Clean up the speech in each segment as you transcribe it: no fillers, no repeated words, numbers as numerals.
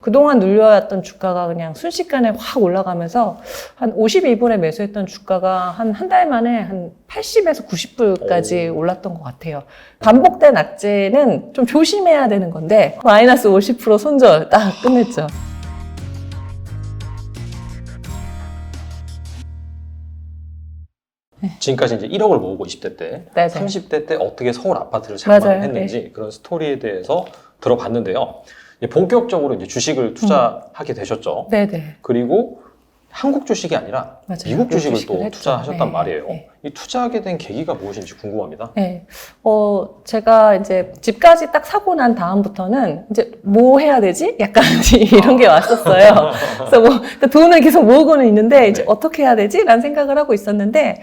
그동안 눌려왔던 주가가 그냥 순식간에 확 올라가면서 한 52불에 매수했던 주가가 한 달 만에 한 80에서 90불까지 올랐던 것 같아요. 반복된 악재는 좀 조심해야 되는 건데 마이너스 50% 손절 딱 끝냈죠. 지금까지 이제 1억을 모으고 20대 때, 네네. 30대 때 어떻게 서울 아파트를 맞아요. 장만했는지 그런 스토리에 대해서 들어봤는데요. 이제 본격적으로 이제 주식을 투자하게 되셨죠. 네네. 그리고 한국 주식이 아니라 맞아요. 미국 주식을 주식을 또 했죠. 투자하셨단 네, 말이에요. 네. 이 투자하게 된 계기가 무엇인지 궁금합니다. 네. 제가 이제 집까지 딱 사고 난 다음부터는 이제 뭐 해야 되지? 약간 이런 게 왔었어요. 그래서 뭐 돈을 계속 모으고는 있는데 이제 네. 어떻게 해야 되지? 라는 생각을 하고 있었는데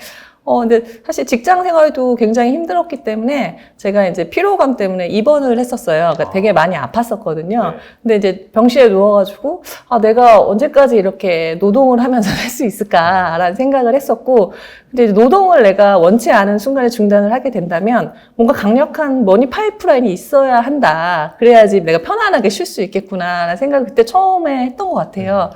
근데 사실 직장 생활도 굉장히 힘들었기 때문에 제가 이제 피로감 때문에 입원을 했었어요. 그러니까 되게 많이 아팠었거든요. 네. 근데 이제 병실에 누워가지고, 내가 언제까지 이렇게 노동을 하면서 할 수 있을까라는 생각을 했었고, 근데 이제 노동을 내가 원치 않은 순간에 중단을 하게 된다면 뭔가 강력한 머니 파이프라인이 있어야 한다. 그래야지 내가 편안하게 쉴 수 있겠구나라는 생각을 그때 처음에 했던 것 같아요.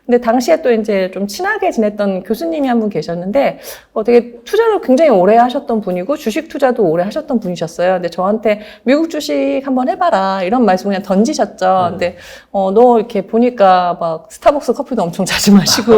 근데 당시에 또 이제 좀 친하게 지냈던 교수님이 한 분 계셨는데, 되게 투자를 굉장히 오래 하셨던 분이고, 주식 투자도 오래 하셨던 분이셨어요. 근데 저한테 미국 주식 한번 해봐라, 이런 말씀 그냥 던지셨죠. 근데, 너 이렇게 보니까 막 스타벅스 커피도 엄청 자주 마시고,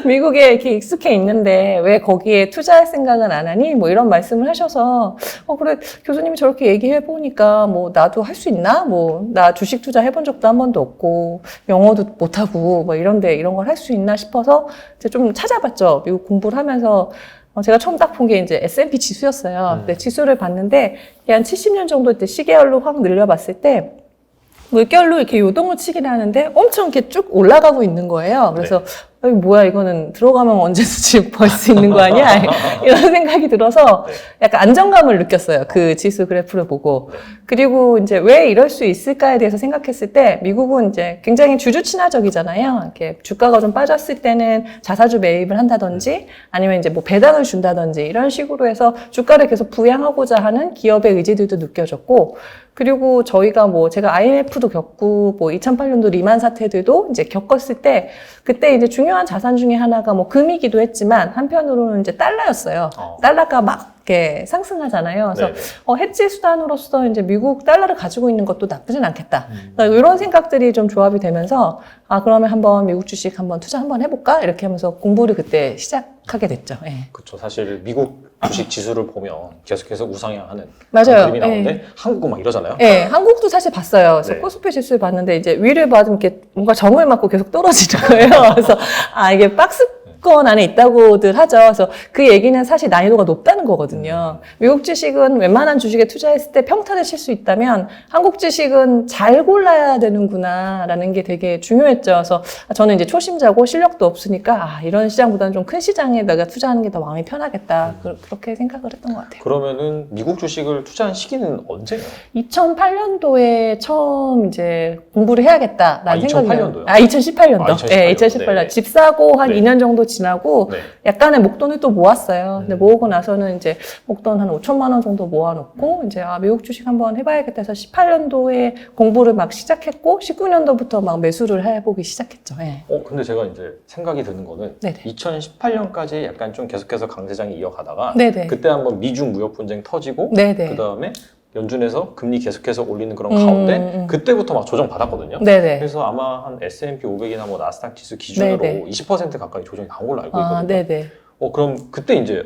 미국에 이렇게 익숙해 있는데, 왜 거기에 투자할 생각은 안 하니? 뭐 이런 말씀을 하셔서, 그래, 교수님이 저렇게 얘기해보니까, 뭐, 나도 할 수 있나? 뭐, 나 주식 투자 해본 적도 한 번도 없고, 영어도 못하고, 뭐 이런 걸 할 수 있나 싶어서 이제 좀 찾아봤죠. 미국 공부를 하면서 제가 처음 딱 본 게 이제 S&P 지수였어요. 근데 지수를 봤는데 한 70년 정도 때 시계열로 확 늘려봤을 때 물결로 이렇게 요동을 치긴 하는데 엄청 이렇게 쭉 올라가고 있는 거예요. 그래서 뭐야 이거는 들어가면 언제든지 벌 수 있는 거 아니야? 이런 생각이 들어서 약간 안정감을 느꼈어요. 그 지수 그래프를 보고. 그리고 이제 왜 이럴 수 있을까에 대해서 생각했을 때 미국은 이제 굉장히 주주 친화적이잖아요. 이렇게 주가가 좀 빠졌을 때는 자사주 매입을 한다든지 아니면 이제 뭐 배당을 준다든지 이런 식으로 해서 주가를 계속 부양하고자 하는 기업의 의지들도 느껴졌고 그리고 저희가 뭐 제가 IMF도 겪고 뭐 2008년도 리만 사태들도 이제 겪었을 때 그때 이제 중요한 자산 중에 하나가 뭐 금이기도 했지만 한편으로는 이제 달러였어요. 달러가 막 이렇게 상승하잖아요. 그래서 해지 수단으로서 이제 미국 달러를 가지고 있는 것도 나쁘진 않겠다. 그러니까 이런 생각들이 좀 조합이 되면서 그러면 한번 미국 주식 한번 투자 한번 해볼까 이렇게 하면서 공부를 그때 시작하게 됐죠. 네. 그렇죠. 사실 미국 주식 지수를 보면 계속해서 우상향하는 맞아요. 그림이 나오는데 한국은 막 이러잖아요. 네, 한국도 사실 봤어요. 그래서 코스피 지수를 봤는데 이제 위를 받으면 이렇게 뭔가 정을 맞고 계속 떨어지는 거예요. 그래서 이게 박스권 안에 있다고들 하죠. 그래서 그 얘기는 사실 난이도가 높다는 거거든요. 미국 주식은 웬만한 주식에 투자했을 때 평타를 칠 수 있다면 한국 주식은 잘 골라야 되는구나라는 게 되게 중요했죠. 그래서 저는 이제 초심자고 실력도 없으니까 이런 시장보다는 좀 큰 시장에 내가 투자하는 게 더 마음이 편하겠다. 그렇게 생각을 했던 것 같아요. 그러면은 미국 주식을 투자한 시기는 언제예요? 2008년도에 처음 이제 공부를 해야겠다라는 생각이 2008년도요? 2018년도. 2018 네, 2018년. 네. 집 사고 한 2년 정도 지나고 약간의 목돈을 또 모았어요. 근데 모으고 나서는 이제 목돈 한 5천만 원 정도 모아놓고 이제 미국 주식 한번 해봐야겠다 해서 18년도에 공부를 막 시작했고 19년도부터 막 매수를 해보기 시작했죠. 네. 근데 제가 이제 생각이 드는 거는 네네. 2018년까지 약간 좀 계속해서 강세장이 이어가다가 네네. 그때 한번 미중 무역 분쟁 터지고 네네. 그 다음에 연준에서 금리 계속해서 올리는 그런 가운데 그때부터 막 조정 받았거든요. 네네. 그래서 아마 한 S&P 500이나 뭐 나스닥 지수 기준으로 네네. 20% 가까이 조정이 나온 걸로 알고 있거든요. 네네. 그럼 그때 이제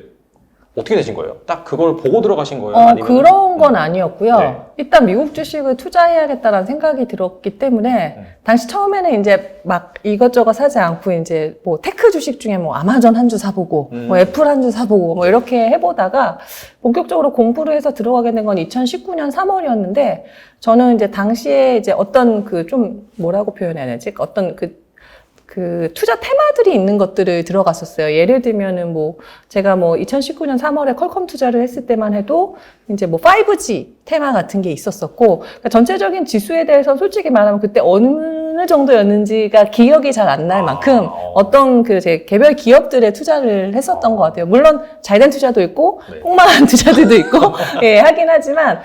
어떻게 되신 거예요? 딱 그걸 보고 들어가신 거예요? 아니면 그런 건 아니었고요. 네. 일단 미국 주식을 투자해야겠다라는 생각이 들었기 때문에 당시 처음에는 이제 막 이것저것 사지 않고 이제 뭐 테크 주식 중에 뭐 아마존 한 주 사보고 뭐 애플 한 주 사보고 뭐 이렇게 해보다가 본격적으로 공부를 해서 들어가게 된 건 2019년 3월이었는데 저는 이제 당시에 이제 어떤 그 좀 뭐라고 표현해야 되지? 어떤 그 투자 테마들이 있는 것들을 들어갔었어요. 예를 들면은 뭐 제가 뭐 2019년 3월에 퀄컴 투자를 했을 때만 해도 이제 뭐 5G 테마 같은 게 있었었고 그러니까 전체적인 지수에 대해서 솔직히 말하면 그때 어느 어느 정도였는지가 기억이 잘 안 날 만큼 어떤 그 제 개별 기업들에 투자를 했었던 것 같아요. 물론 잘된 투자도 있고 네. 폭망한 투자들도 있고 예, 하긴 하지만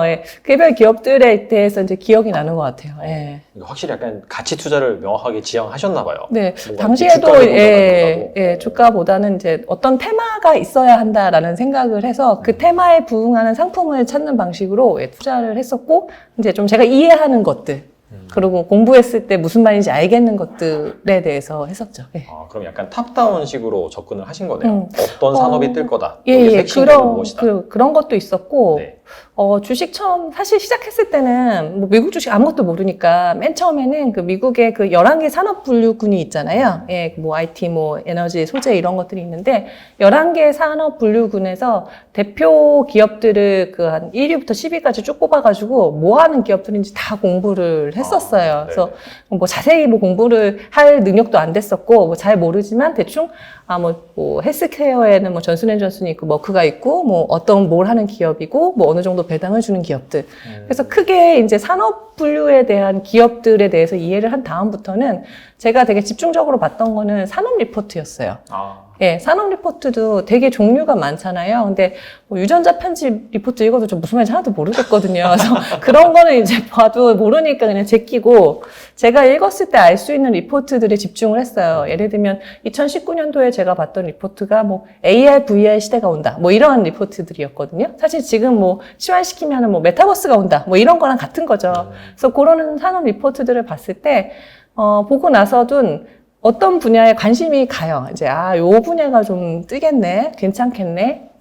예, 개별 기업들에 대해서 이제 기억이 나는 것 같아요. 예. 확실히 약간 가치 투자를 명확하게 지향하셨나 봐요. 네, 뭔가 당시에도 주가를 예, 본다기보다도. 예, 주가보다는 이제 어떤 테마가 있어야 한다라는 생각을 해서 그 테마에 부응하는 상품을 찾는 방식으로 예, 투자를 했었고 이제 좀 제가 이해하는 것들 그리고 공부했을 때 무슨 말인지 알겠는 것들에 대해서 했었죠. 예. 그럼 약간 탑다운식으로 접근을 하신 거네요. 어떤 산업이 뜰 거다. 예, 여기 예, 핵심적인 무엇이다. 그런 것도 있었고, 네. 주식 처음, 사실 시작했을 때는, 뭐, 미국 주식 아무것도 모르니까, 맨 처음에는 그 미국의 그 11개 산업 분류군이 있잖아요. 예, 뭐, IT, 뭐, 에너지, 소재 이런 것들이 있는데, 11개 산업 분류군에서 대표 기업들을 그 한 1위부터 10위까지 쭉 뽑아가지고, 뭐 하는 기업들인지 다 공부를 했었어요. 그래서 뭐, 자세히 뭐 공부를 할 능력도 안 됐었고, 뭐, 잘 모르지만 대충, 뭐 헬스케어에는 뭐 전슨앤존슨이 있고 머크가 있고 뭐 어떤 뭘 하는 기업이고 뭐 어느 정도 배당을 주는 기업들. 그래서 크게 이제 산업 분류에 대한 기업들에 대해서 이해를 한 다음부터는 제가 되게 집중적으로 봤던 거는 산업 리포트였어요. 예, 산업 리포트도 되게 종류가 많잖아요. 근데 뭐 유전자 편집 리포트 읽어도 저 무슨 말인지 하나도 모르겠거든요. 그래서 그런 거는 이제 봐도 모르니까 그냥 제끼고 제가 읽었을 때 알 수 있는 리포트들에 집중을 했어요. 예를 들면 2019년도에 제가 봤던 리포트가 뭐 AR, VR 시대가 온다. 뭐 이런 리포트들이었거든요. 사실 지금 뭐 치환시키면 뭐 메타버스가 온다. 뭐 이런 거랑 같은 거죠. 그래서 그런 산업 리포트들을 봤을 때 보고 나서도 어떤 분야에 관심이 가요. 이제, 요 분야가 좀 뜨겠네. 괜찮겠네.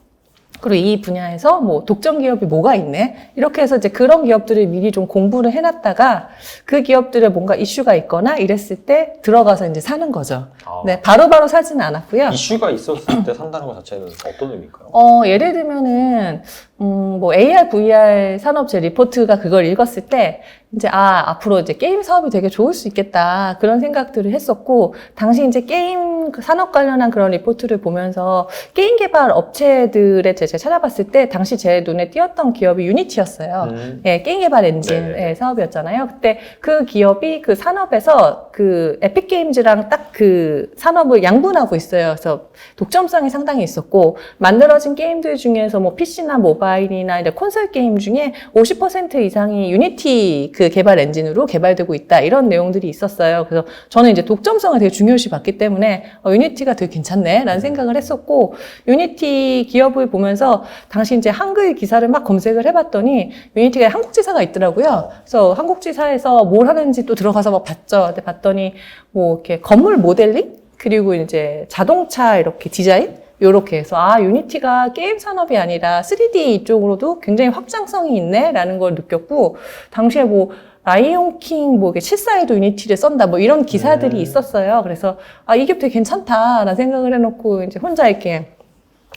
그리고 이 분야에서 뭐 독점 기업이 뭐가 있네. 이렇게 해서 이제 그런 기업들을 미리 좀 공부를 해놨다가 그 기업들에 뭔가 이슈가 있거나 이랬을 때 들어가서 이제 사는 거죠. 네, 바로바로 사지는 않았고요. 이슈가 있었을 때 산다는 것 자체는 어떤 의미일까요? 예를 들면은, 뭐 AR, VR 산업 제 리포트가 그걸 읽었을 때 이제 앞으로 이제 게임 사업이 되게 좋을 수 있겠다 그런 생각들을 했었고 당시 이제 게임 산업 관련한 그런 리포트를 보면서 게임 개발 업체들의 제가 찾아봤을 때 당시 제 눈에 띄었던 기업이 유니티였어요. 예, 게임 개발 엔진 예, 사업이었잖아요. 그때 그 기업이 그 산업에서 그 에픽 게임즈랑 딱 그 산업을 양분하고 있어요. 그래서 독점성이 상당히 있었고 만들어진 게임들 중에서 뭐 PC나 모바일이나 이제 콘솔 게임 중에 50% 이상이 유니티 그 개발 엔진으로 개발되고 있다. 이런 내용들이 있었어요. 그래서 저는 이제 독점성을 되게 중요시 봤기 때문에 유니티가 되게 괜찮네 라는 생각을 했었고 유니티 기업을 보면서 당시 이제 한글 기사를 막 검색을 해봤더니 유니티가 한국지사가 있더라고요. 그래서 한국지사에서 뭘 하는지 또 들어가서 막 봤죠. 근데 봤더니 뭐 이렇게 건물 모델링 그리고 이제 자동차 이렇게 디자인 요렇게 해서 유니티가 게임 산업이 아니라 3D 이쪽으로도 굉장히 확장성이 있네라는 걸 느꼈고 당시에 뭐 라이온킹 뭐 7사에도 유니티를 썬다 뭐 이런 기사들이 있었어요. 그래서 이 기업 되게 괜찮다라는 생각을 해놓고 이제 혼자 이렇게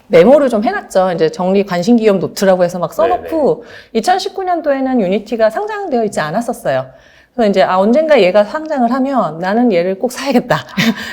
메모를 좀 해놨죠. 이제 정리 관심 기업 노트라고 해서 막 써놓고 2019년도에는 유니티가 상장되어 있지 않았었어요. 그래서 이제 언젠가 얘가 상장을 하면 나는 얘를 꼭 사야겠다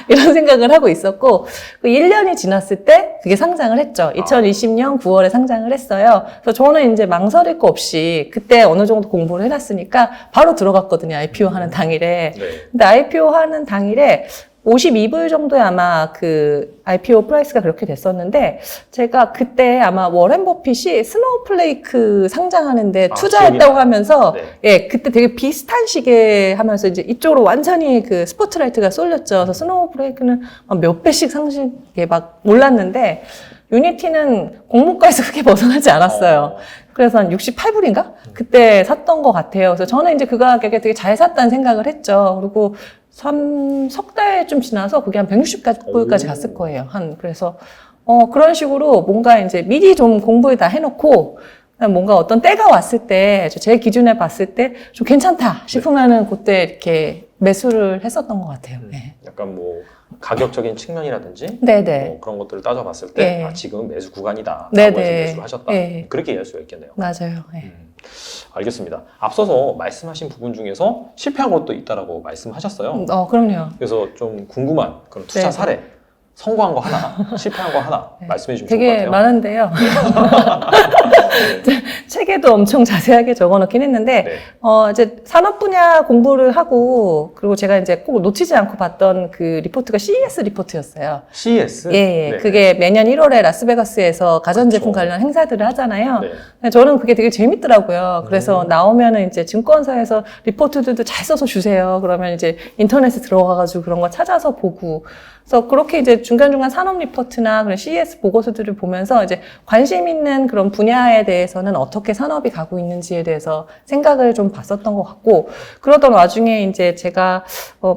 이런 생각을 하고 있었고 그 1년이 지났을 때 그게 상장을 했죠. 2020년 9월에 상장을 했어요. 그래서 저는 이제 망설일 거 없이 그때 어느 정도 공부를 해놨으니까 바로 들어갔거든요. IPO 하는 당일에. 근데 IPO 하는 당일에 52불 정도에 아마 그 IPO 프라이스가 그렇게 됐었는데 제가 그때 아마 워렌 버핏이 스노우플레이크 상장하는데 투자했다고 하면서 예, 그때 되게 비슷한 시기에 하면서 이제 이쪽으로 완전히 그 스포트라이트가 쏠렸죠. 그래서 스노우플레이크는 몇 배씩 상승에 막 올랐는데 유니티는 공모가에서 크게 벗어나지 않았어요. 그래서 한 68불인가? 그때 샀던 것 같아요. 그래서 저는 이제 그 가격에 되게 잘 샀다는 생각을 했죠. 그리고 석 달쯤 지나서 그게 한 160불까지 갔을 거예요. 그래서, 그런 식으로 뭔가 이제 미리 좀 공부를 다 해놓고, 뭔가 어떤 때가 왔을 때, 제 기준에 봤을 때 좀 괜찮다 싶으면은 그때 이렇게 매수를 했었던 것 같아요. 네. 약간 뭐, 가격적인 측면이라든지 네네. 그런 것들을 따져봤을 때 네. 지금은 매수 구간이다 라고 네네. 해서 매수를 하셨다. 네. 그렇게 이해할 수가 있겠네요. 맞아요. 네. 알겠습니다. 앞서서 말씀하신 부분 중에서 실패한 것도 있다라고 말씀하셨어요. 그럼요. 그래서 좀 궁금한 그런 투자 네. 사례 성공한 거 하나, 실패한 거 하나 네. 말씀해 주시면 좋을 것 되게 같아요. 많은데요. 네. 책에도 엄청 자세하게 적어놓긴 했는데, 네. 이제 산업 분야 공부를 하고, 그리고 제가 이제 꼭 놓치지 않고 봤던 그 리포트가 CES 리포트였어요. CES? 예, 네. 그게 매년 1월에 라스베가스에서 가전제품 그쵸. 관련 행사들을 하잖아요. 네. 근데 저는 그게 되게 재밌더라고요. 그래서 나오면은 이제 증권사에서 리포트들도 잘 써서 주세요. 그러면 이제 인터넷에 들어가가지고 그런 거 찾아서 보고. 그래서 그렇게 이제 중간중간 산업 리포트나 그런 CES 보고서들을 보면서 이제 관심 있는 그런 분야에 대해서는 어떻게 산업이 가고 있는지에 대해서 생각을 좀 봤었던 것 같고, 그러던 와중에 이제 제가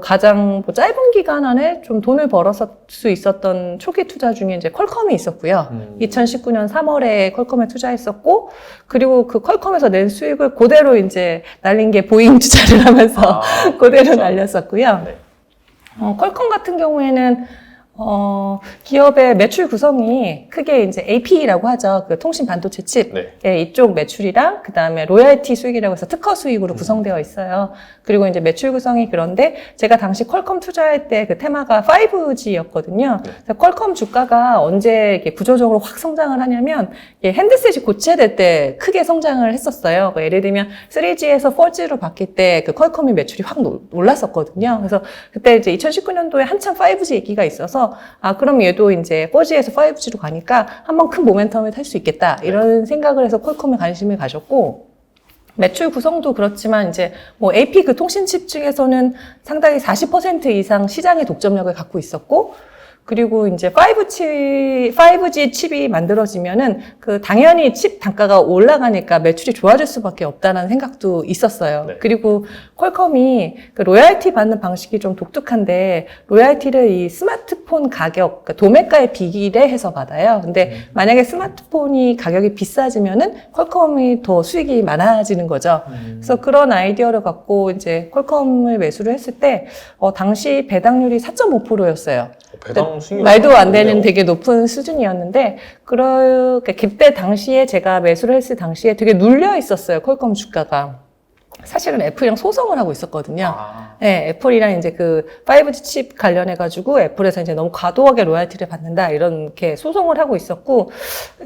가장 뭐 짧은 기간 안에 좀 돈을 벌었을 수 있었던 초기 투자 중에 이제 퀄컴이 있었고요. 2019년 3월에 퀄컴에 투자했었고, 그리고 그 퀄컴에서 낸 수익을 그대로 이제 날린 게 보잉 투자를 하면서 그대로 그렇죠. 날렸었고요. 네. 퀄컴 같은 경우에는 기업의 매출 구성이 크게 이제 AP라고 하죠. 그 통신 반도체 칩. 네. 예, 이쪽 매출이랑 그다음에 로열티 수익이라고 해서 특허 수익으로 구성되어 있어요. 그리고 이제 매출 구성이 그런데 제가 당시 퀄컴 투자할 때 그 테마가 5G였거든요. 네. 그래서 퀄컴 주가가 언제 이렇게 구조적으로 확 성장을 하냐면 핸드셋이 고체될 때 크게 성장을 했었어요. 예를 들면 3G에서 4G로 바뀔 때 그 퀄컴이 매출이 확 올랐었거든요. 그래서 그때 이제 2019년도에 한창 5G 얘기가 있어서 그럼 얘도 이제 4G에서 5G로 가니까 한번 큰 모멘텀을 탈 수 있겠다. 이런 생각을 해서 퀄컴에 관심을 가졌고, 매출 구성도 그렇지만 이제 뭐 AP 그 통신칩 중에서는 상당히 40% 이상 시장의 독점력을 갖고 있었고, 그리고 이제 5G 칩이 만들어지면은 그 당연히 칩 단가가 올라가니까 매출이 좋아질 수밖에 없다는 생각도 있었어요. 네. 그리고 퀄컴이 그 로열티 받는 방식이 좀 독특한데, 로열티를 이 스마트폰 가격, 그러니까 도매가에 비례해서 받아요. 근데 만약에 스마트폰이 가격이 비싸지면은 퀄컴이 더 수익이 많아지는 거죠. 그래서 그런 아이디어를 갖고 이제 퀄컴을 매수를 했을 때 당시 배당률이 4.5%였어요. 배당 수익이 말도 안 되는 좋네요. 되게 높은 수준이었는데, 그때 당시에 제가 매수를 했을 당시에 되게 눌려 있었어요, 퀄컴 주가가. 사실은 애플이랑 소송을 하고 있었거든요. 네, 애플이랑 이제 그 5G 칩 관련해가지고 애플에서 이제 너무 과도하게 로열티를 받는다, 이렇게 소송을 하고 있었고,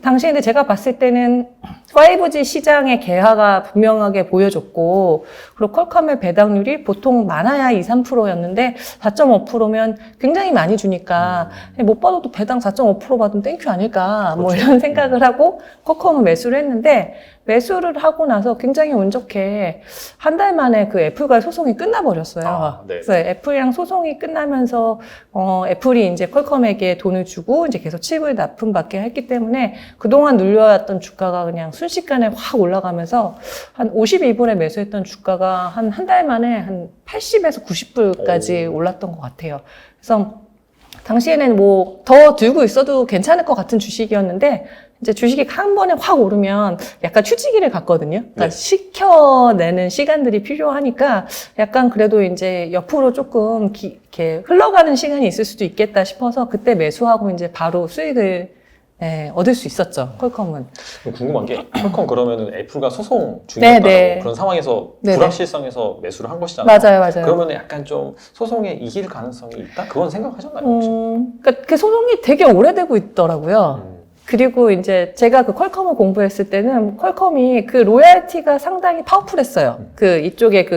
당시에 근데 제가 봤을 때는 5G 시장의 개화가 분명하게 보여줬고, 그리고 퀄컴의 배당률이 보통 많아야 2, 3%였는데 4.5%면 굉장히 많이 주니까 못 받아도 배당 4.5% 받으면 땡큐 아닐까, 뭐 그렇죠. 이런 생각을 하고 퀄컴을 매수를 했는데, 매수를 하고 나서 굉장히 운 좋게 한 달 만에 그 애플과의 소송이 끝나버렸어요. 네. 그래서 애플이랑 소송이 끝나면서 애플이 이제 퀄컴에게 돈을 주고 이제 계속 칩을 납품받게 했기 때문에 그동안 눌려왔던 주가가 그냥 순식간에 확 올라가면서 한 52불에 매수했던 주가가 한 달 만에 한 80에서 90불까지 올랐던 것 같아요. 그래서 당시에는 뭐 더 들고 있어도 괜찮을 것 같은 주식이었는데, 이제 주식이 한 번에 확 오르면 약간 휴지기를 갖거든요. 그러니까 네. 식혀내는 시간들이 필요하니까 약간 그래도 이제 옆으로 조금 이렇게 흘러가는 시간이 있을 수도 있겠다 싶어서 그때 매수하고 이제 바로 수익을 얻을 수 있었죠, 퀄컴은. 궁금한 게 퀄컴 그러면은 애플과 소송 중이었다고 네. 그런 상황에서 네네. 불확실성에서 매수를 한 것이잖아요. 맞아요. 그러면 약간 좀 소송에 이길 가능성이 있다? 그건 생각하셨나요, 혹시? 그러니까 그 소송이 되게 오래되고 있더라고요. 그리고 이제 제가 그 퀄컴을 공부했을 때는 퀄컴이 그 로열티가 상당히 파워풀했어요. 그 이쪽에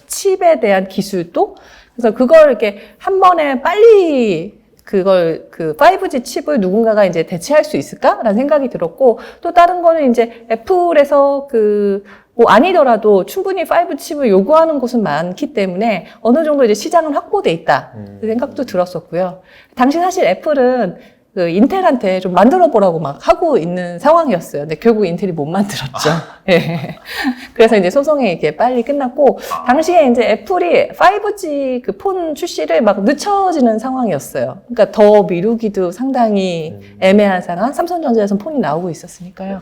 칩에 대한 기술도. 그래서 그걸 이렇게 한 번에 빨리 그걸 그 5G 칩을 누군가가 이제 대체할 수 있을까라는 생각이 들었고, 또 다른 거는 이제 애플에서 뭐 아니더라도 충분히 5G 칩을 요구하는 곳은 많기 때문에 어느 정도 이제 시장은 확보돼 있다 그 생각도 들었었고요. 당시 사실 애플은 그 인텔한테 좀 만들어 보라고 막 하고 있는 상황이었어요. 근데 결국 인텔이 못 만들었죠. 예. 그래서 이제 소송이 이렇게 빨리 끝났고, 당시에 이제 애플이 5G 그 폰 출시를 막 늦춰지는 상황이었어요. 그러니까 더 미루기도 상당히 애매한 상황. 삼성전자에서는 폰이 나오고 있었으니까요.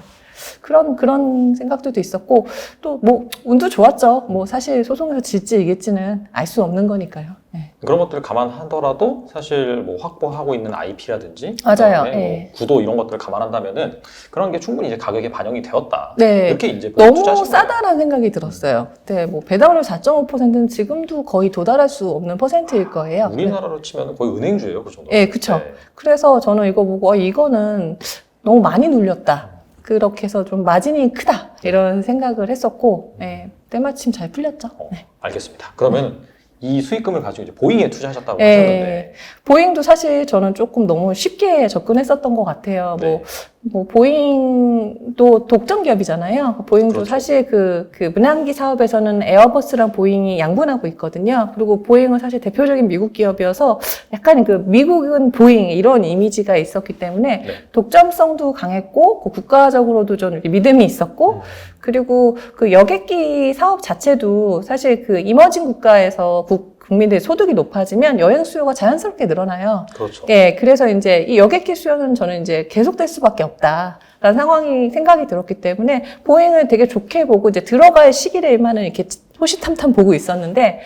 그런 생각들도 있었고, 또 뭐 운도 좋았죠. 뭐 사실 소송에서 질지 이길지는 알 수 없는 거니까요. 네. 그런 것들을 감안하더라도 사실 뭐 확보하고 있는 IP라든지 맞아요. 뭐 네. 구도 이런 것들을 감안한다면은 그런 게 충분히 이제 가격에 반영이 되었다. 네. 이렇게 이제 너무 투자하신 거예요. 싸다라는 생각이 들었어요. 그때 뭐 배당률 4.5%는 지금도 거의 도달할 수 없는 퍼센트일 거예요. 우리나라로 치면 거의 은행주예요, 그 정도. 네, 그쵸. 그래서 저는 이거 보고 이거는 너무 많이 눌렸다. 그렇게 해서 좀 마진이 크다. 이런 생각을 했었고, 네, 때마침 잘 풀렸죠. 네. 알겠습니다. 그러면 이 수익금을 가지고 이제 보잉에 투자하셨다고 네. 하셨는데 보잉도 사실 저는 조금 너무 쉽게 접근했었던 것 같아요. 네. 뭐 보잉도 독점 기업이잖아요. 보잉도 그렇죠. 사실 그 문항기 사업에서는 에어버스랑 보잉이 양분하고 있거든요. 그리고 보잉은 사실 대표적인 미국 기업이어서 약간 그 미국은 보잉 이런 이미지가 있었기 때문에 네. 독점성도 강했고 그 국가적으로도 좀 이렇게 믿음이 있었고 그리고 그 여객기 사업 자체도 사실 그 이머징 국가에서 국민들의 소득이 높아지면 여행 수요가 자연스럽게 늘어나요. 그렇죠. 예, 그래서 이제 이 여객기 수요는 저는 이제 계속될 수밖에 없다라는 상황이 생각이 들었기 때문에 보잉을 되게 좋게 보고 이제 들어갈 시기를만은 이렇게 호시탐탐 보고 있었는데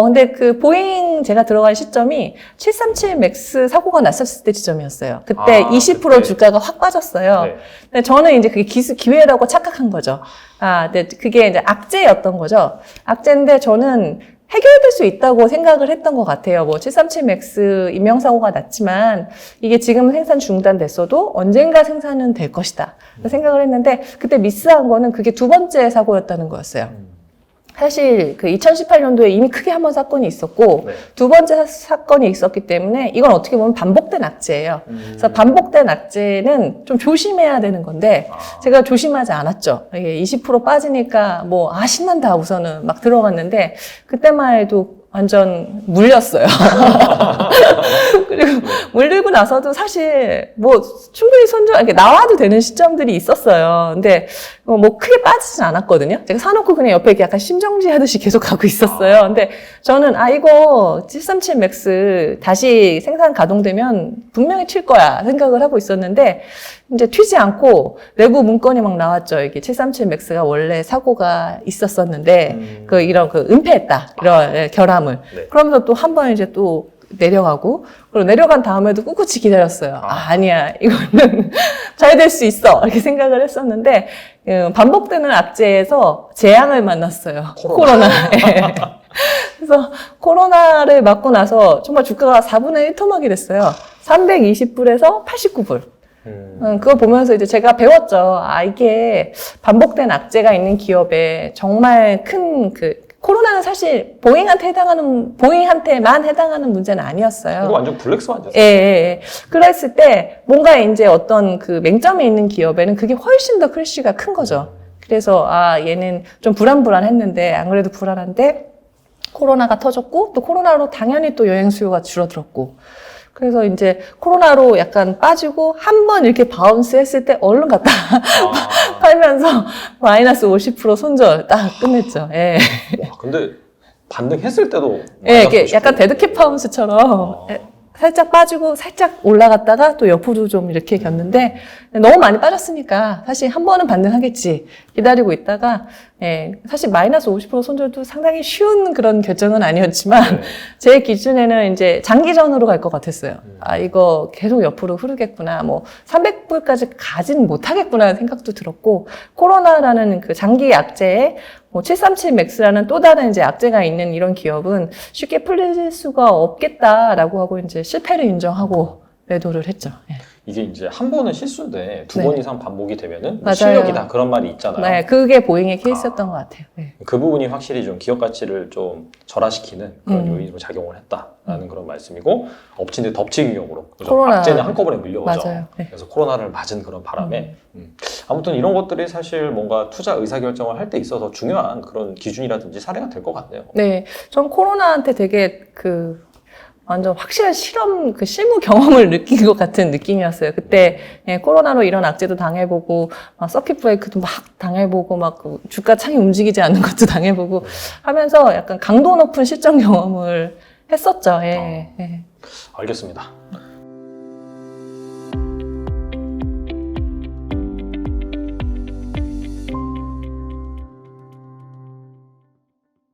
근데 그 보잉 제가 들어간 시점이 737 맥스 사고가 났었을 때 지점이었어요. 그때 20% 그때. 주가가 확 빠졌어요. 네. 근데 저는 이제 그게 기회라고 착각한 거죠. 근데 그게 이제 악재였던 거죠. 악재인데 저는 해결될 수 있다고 생각을 했던 것 같아요. 뭐 737 맥스 인명사고가 났지만 이게 지금 생산 중단됐어도 언젠가 생산은 될 것이다. 생각을 했는데 그때 미스한 거는 그게 두 번째 사고였다는 거였어요. 사실 그 2018년도에 이미 크게 한 번 사건이 있었고 네. 두 번째 사건이 있었기 때문에 이건 어떻게 보면 반복된 악재예요. 그래서 반복된 악재는 좀 조심해야 되는 건데 제가 조심하지 않았죠. 이게 20% 빠지니까 뭐 신난다 우선은 막 들어갔는데 그때만 해도 완전 물렸어요. 그리고 물리고 나서도 사실 뭐 충분히 이렇게 나와도 되는 시점들이 있었어요. 근데 뭐 크게 빠지진 않았거든요. 제가 사놓고 그냥 옆에 이렇게 약간 심정지 하듯이 계속 가고 있었어요. 근데 저는 이거 737 맥스 다시 생산 가동되면 분명히 튈 거야 생각을 하고 있었는데 이제 튀지 않고 내부 문건이 막 나왔죠. 이게 737 맥스가 원래 사고가 있었었는데 이런 은폐했다. 이런 결함을. 네. 그러면서 또 한 번 이제 또 내려가고 그리고 내려간 다음에도 꿋꿋이 기다렸어요. 아니야. 이거는 잘 될 수 있어. 이렇게 생각을 했었는데 반복되는 악재에서 재앙을 만났어요. 코로나. 예. 그래서 코로나를 맞고 나서 정말 주가가 4분의 1 토막이 됐어요. 320불에서 89불. 그걸 보면서 이제 제가 배웠죠. 이게 반복된 악재가 있는 기업에 정말 큰 코로나는 사실 보잉한테만 해당하는 문제는 아니었어요. 이거 완전 블랙스완이었어요. 예. 그랬을 때 뭔가 이제 어떤 맹점이 있는 기업에는 그게 훨씬 더 크리시가 큰 거죠. 그래서 얘는 좀 불안했는데 안 그래도 불안한데 코로나가 터졌고 또 코로나로 당연히 또 여행 수요가 줄어들었고 그래서 이제 코로나로 약간 빠지고 한 번 이렇게 바운스 했을 때 얼른 갔다 팔면서 마이너스 50% 손절 딱 끝냈죠. 예. 와, 근데 반등했을 때도 예, 이게 약간 데드캣 바운스처럼 살짝 빠지고 살짝 올라갔다가 또 옆으로 좀 이렇게 갔는데 너무 많이 빠졌으니까 사실 한 번은 반등하겠지 기다리고 있다가 사실 마이너스 50% 손절도 상당히 쉬운 그런 결정은 아니었지만 제 기준에는 이제 장기전으로 갈 것 같았어요. 이거 계속 옆으로 흐르겠구나. 뭐 300불까지 가진 못하겠구나 생각도 들었고 코로나라는 그 장기 악재에 737 맥스라는 또 다른 이제 악재가 있는 이런 기업은 쉽게 풀릴 수가 없겠다라고 하고 이제 실패를 인정하고 매도를 했죠. 예. 이게 이제 한 번은 실수인데 두 네. 번 이상 반복이 되면은 맞아요. 실력이다 그런 말이 있잖아요. 네, 그게 보잉의 케이스였던 것 같아요. 네. 그 부분이 확실히 좀 기업 가치를 좀 절하시키는 그런 요인으로 작용을 했다라는 그런 말씀이고 엎친 데 덮치기 용으로 코로나. 악재는 한꺼번에 밀려오죠. 맞아요. 네. 그래서 코로나를 맞은 그런 바람에 아무튼 이런 것들이 사실 뭔가 투자 의사결정을 할 때 있어서 중요한 그런 기준이라든지 사례가 될 것 같네요. 네, 전 코로나한테 되게 완전 확실한 실무 경험을 느낀 것 같은 느낌이었어요. 그때 코로나로 이런 악재도 당해보고 서킷 브레이크도 막 당해보고 막 주가 창이 움직이지 않는 것도 당해보고 하면서 약간 강도 높은 실전 경험을 했었죠. 예. 알겠습니다.